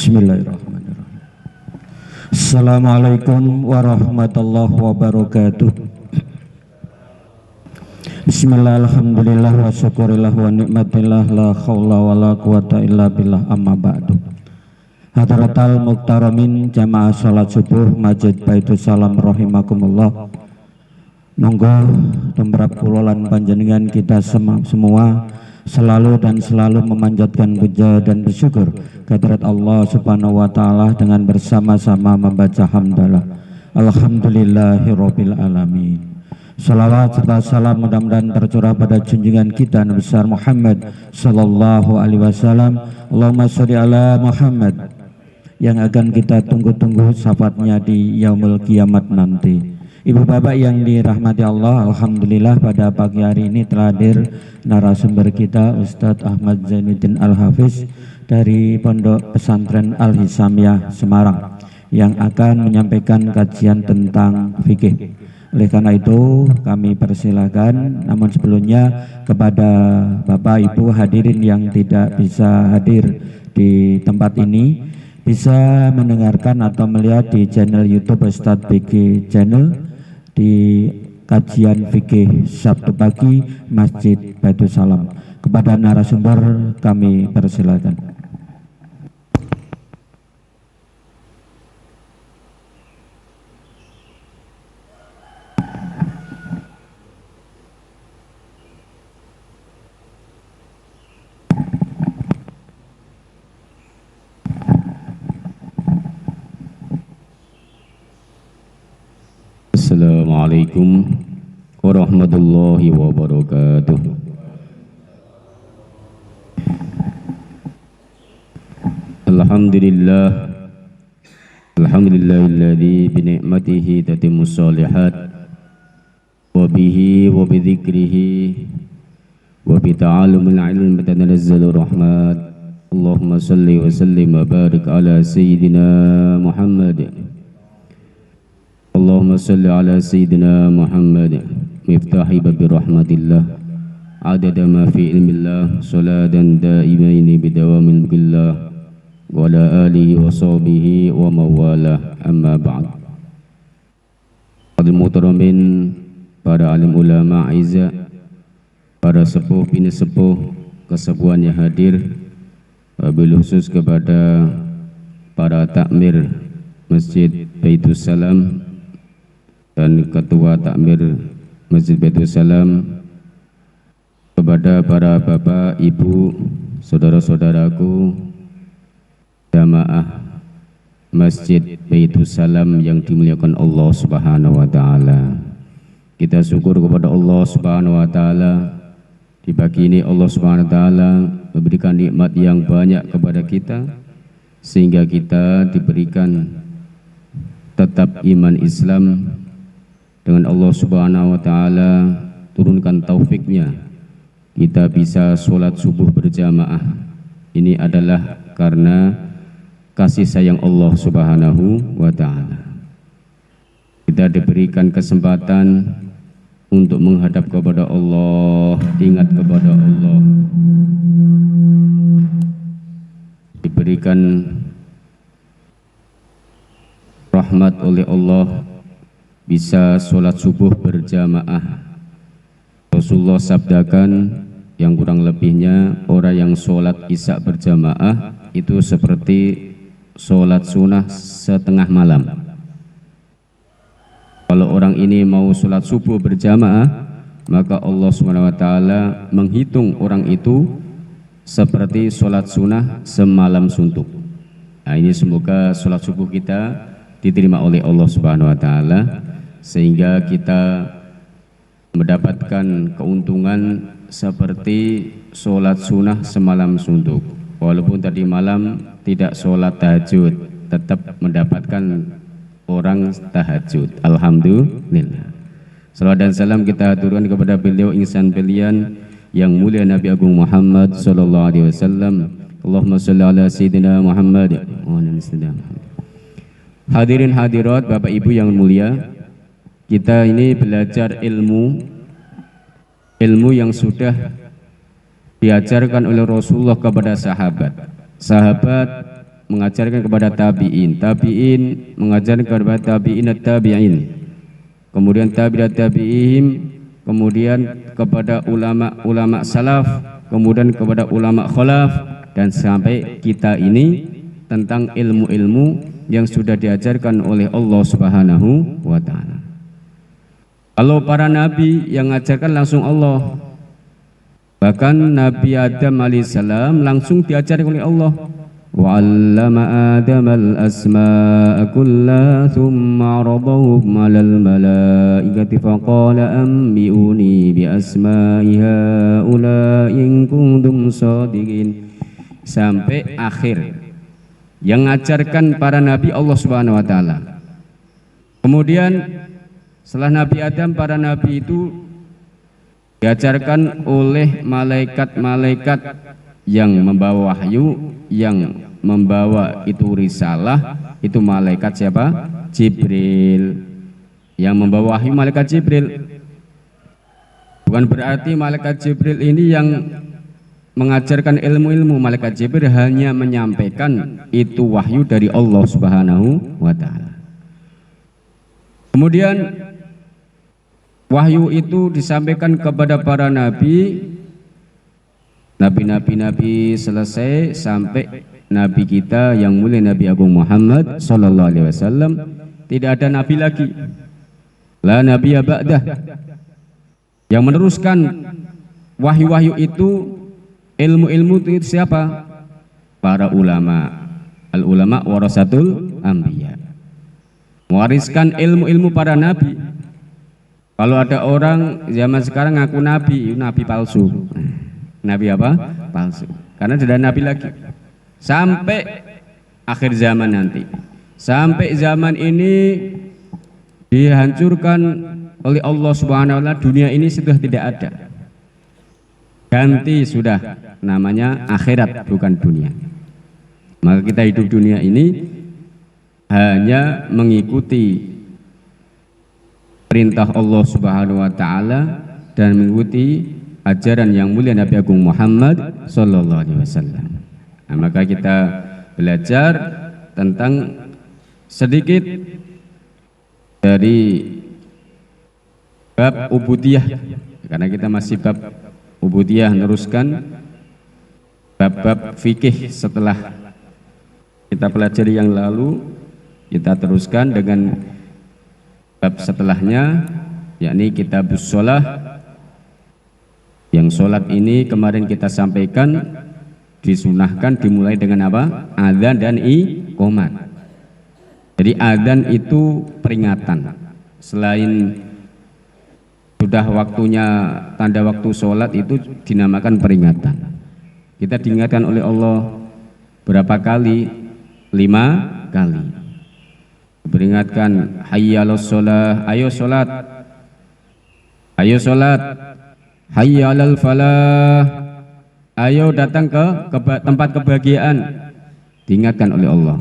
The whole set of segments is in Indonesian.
Bismillahirrahmanirrahim. Assalamualaikum warahmatullahi wabarakatuh. Bismillah, alhamdulillah, wa syukurillah, wa nikmatillah, la khawla wa la quwata illa billah, amma ba'du. Hadratal muktaramin jamaah salat subuh Masjid Baitus Salam rahimakumullah. Monggo tumrap kula lan panjenengan kita semua selalu dan selalu memanjatkan puja dan bersyukur kehadirat Allah Subhanahu wa taala dengan bersama-sama membaca hamdalah. Alhamdulillahirabbil alamin. Salawat serta salam mudah-mudahan tercurah pada junjungan kita Nabi besar Muhammad sallallahu alaihi wasallam. Allahumma sholli ala Muhammad, yang akan kita tunggu-tunggu syafaatnya di yaumul kiamat nanti. Ibu bapak yang dirahmati Allah, alhamdulillah pada pagi hari ini telah hadir narasumber kita Ustadz Ahmad Zainuddin Al-Hafiz dari Pondok Pesantren Al-Hisamiyah Semarang yang akan menyampaikan kajian tentang fikih. Oleh karena itu kami persilakan, namun sebelumnya kepada bapak ibu hadirin yang tidak bisa hadir di tempat ini bisa mendengarkan atau melihat di channel YouTube Ustadz Fikih Channel di kajian fikih Sabtu pagi Masjid Baitus Salam. Kepada narasumber kami persilakan. Assalamualaikum warahmatullahi wabarakatuh. Alhamdulillahilladzi bi ni'matihi tatimmus shalihat wa bihi wa bi dzikrihi wa bi ta'allumil ilmi tatanazzalu rahmat. Allahumma shalli wa sallim wa barik ala sayyidina Muhammad. Allahumma salli ala Sayyidina Muhammad miftahi babi rahmatillah adada ma fi ilmillah salatan daimaini bidawamil mulkillah wa ala alihi wa sahbihi wa mawalah, amma ba'd. Al muhtaramin, para alim ulama aiza, para sepuh bini sepuh kesepuhan yang hadir, wabil khusus kepada para takmir Masjid Baitus Salam dan Ketua Takmir Masjid Baitus Salam, kepada para bapak, ibu, saudara-saudaraku, jamaah Masjid Baitus Salam yang dimuliakan Allah Subhanahu wa taala. Kita syukur kepada Allah Subhanahu wa taala, di pagi ini Allah Subhanahu wa taala memberikan nikmat yang banyak kepada kita sehingga kita diberikan tetap iman Islam. Dengan Allah Subhanahu wa taala turunkan taufiknya, kita bisa sholat subuh berjamaah. Ini adalah karena kasih sayang Allah Subhanahu wa taala. Kita diberikan kesempatan untuk menghadap kepada Allah, ingat kepada Allah. Diberikan rahmat oleh Allah, bisa sholat subuh berjamaah. Rasulullah sabdakan, yang kurang lebihnya orang yang sholat isya berjamaah itu seperti sholat sunnah setengah malam. Kalau orang ini mau sholat subuh berjamaah, maka Allah SWT menghitung orang itu seperti sholat sunnah semalam suntuk. Nah, ini semoga sholat subuh kita diterima oleh Allah SWT, sehingga kita mendapatkan keuntungan seperti sholat sunnah semalam suntuk. Walaupun tadi malam tidak sholat tahajud, tetap mendapatkan orang tahajud. Alhamdulillah. Salawat dan salam kita aturkan kepada beliau insan pilihan yang mulia Nabi Agung Muhammad sallallahu alaihi wasallam. Allahumma shalli ala sayyidina Muhammad wa ala sayyidina Muhammad. Hadirin hadirat, Bapak Ibu yang mulia, kita ini belajar ilmu yang sudah diajarkan oleh Rasulullah kepada sahabat. Sahabat mengajarkan kepada tabi'in, tabi'in mengajarkan kepada tabi'in tabi'in, kemudian tabi'at tabi'ihim, kemudian kepada ulama salaf, kemudian kepada ulama khalaf, dan sampai kita ini tentang ilmu-ilmu yang sudah diajarkan oleh Allah Subhanahu wa ta'ala. Kalau para nabi yang mengajarkan langsung Allah, bahkan Nabi Adam alaihissalam langsung diajarkan oleh Allah. وَعَلَّمَ آدَمَ الْأَسْمَاءَ كُلَّهَا ثُمَّ عَرَضَهُمْ عَلَى الْمَلَائِكَةِ فَقَالَ أَنبِئُونِي بِأَسْمَاءِ هَؤُلَاءِ إِن كُنتُمْ صَادِقِينَ. Sampai akhir yang mengajarkan para nabi Allah Subhanahu wa taala. Kemudian setelah Nabi Adam, para nabi itu diajarkan oleh malaikat-malaikat yang membawa wahyu, yang membawa itu risalah, itu malaikat siapa? Jibril. Yang membawa wahyu malaikat Jibril. Bukan berarti malaikat Jibril ini yang mengajarkan ilmu-ilmu. Malaikat Jibril hanya menyampaikan itu wahyu dari Allah Subhanahu wa ta'ala. Kemudian wahyu itu disampaikan kepada para nabi. Nabi selesai sampai nabi kita yang mulia Nabi Agung Muhammad sallallahu alaihi wasallam, tidak ada nabi lagi. La nabiyya ba'dah. Yang meneruskan wahyu-wahyu itu, ilmu-ilmu itu siapa? Para ulama. Al ulama warasatul anbiya. Mewariskan ilmu-ilmu para nabi. Kalau ada orang zaman sekarang ngaku nabi palsu. Nabi apa? Palsu. Karena tidak ada nabi lagi. Sampai akhir zaman nanti. Sampai zaman ini dihancurkan oleh Allah Subhanahu wa ta'ala, dunia ini sudah tidak ada. Ganti sudah, namanya akhirat bukan dunia. Maka kita hidup dunia ini hanya mengikuti perintah Allah Subhanahu wa ta'ala dan mengikuti ajaran yang mulia Nabi Agung Muhammad sallallahu alaihi wasallam. Nah, maka kita belajar tentang sedikit dari bab ubudiyah, karena kita masih bab ubudiyah, meneruskan bab-bab fikih setelah kita pelajari yang lalu. Kita teruskan dengan bab setelahnya, yakni kitabus shalah. Yang sholat ini kemarin kita sampaikan disunahkan dimulai dengan apa? Adzan dan iqamah. Jadi adzan itu peringatan. Selain sudah waktunya, tanda waktu sholat itu dinamakan peringatan. Kita diingatkan oleh Allah berapa kali? 5 kali. Peringatkan, hayya 'alas shalah, ayo sholat. Ayo sholat. Hayya 'alal falah, ayo datang ke tempat kebahagiaan. Diingatkan oleh Allah.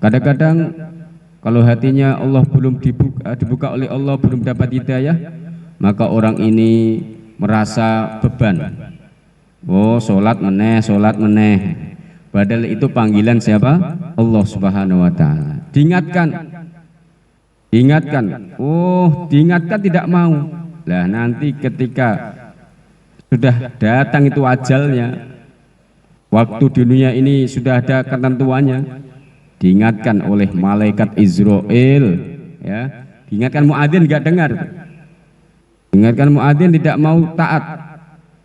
Kadang-kadang kalau hatinya Allah belum dibuka oleh Allah, belum dapat hidayah, maka orang ini merasa beban. Oh, sholat meneh. Padahal itu panggilan siapa? Allah Subhanahu wa ta'ala. Diingatkan. Oh, diingatkan tidak mau. Lah nanti ketika sudah datang itu ajalnya, waktu di dunia ini sudah ada ketentuannya, diingatkan oleh malaikat Israel, ya, diingatkan muadzin enggak dengar, diingatkan muadzin tidak mau taat,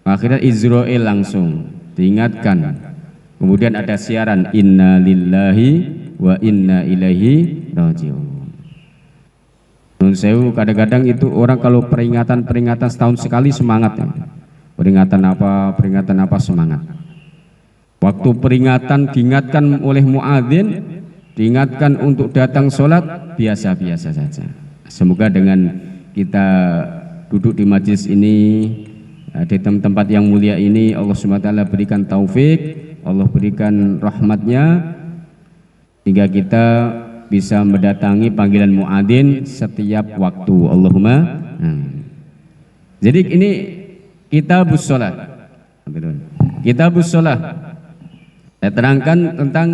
akhirnya Israel langsung diingatkan. Kemudian ada siaran, inna lillahi wa inna ilaihi raji'un. Nun sewu, kadang-kadang itu orang kalau peringatan setahun sekali semangat, ya. Peringatan apa semangat. Waktu peringatan diingatkan oleh muadzin, diingatkan untuk datang sholat, biasa-biasa saja. Semoga dengan kita duduk di majlis ini, di tempat yang mulia ini, Allah SWT berikan taufik, Allah berikan rahmatnya, hingga kita bisa mendatangi panggilan muadzin setiap waktu. Allahumma. Jadi ini kitabus shalah. Kitabus shalah. Saya terangkan tentang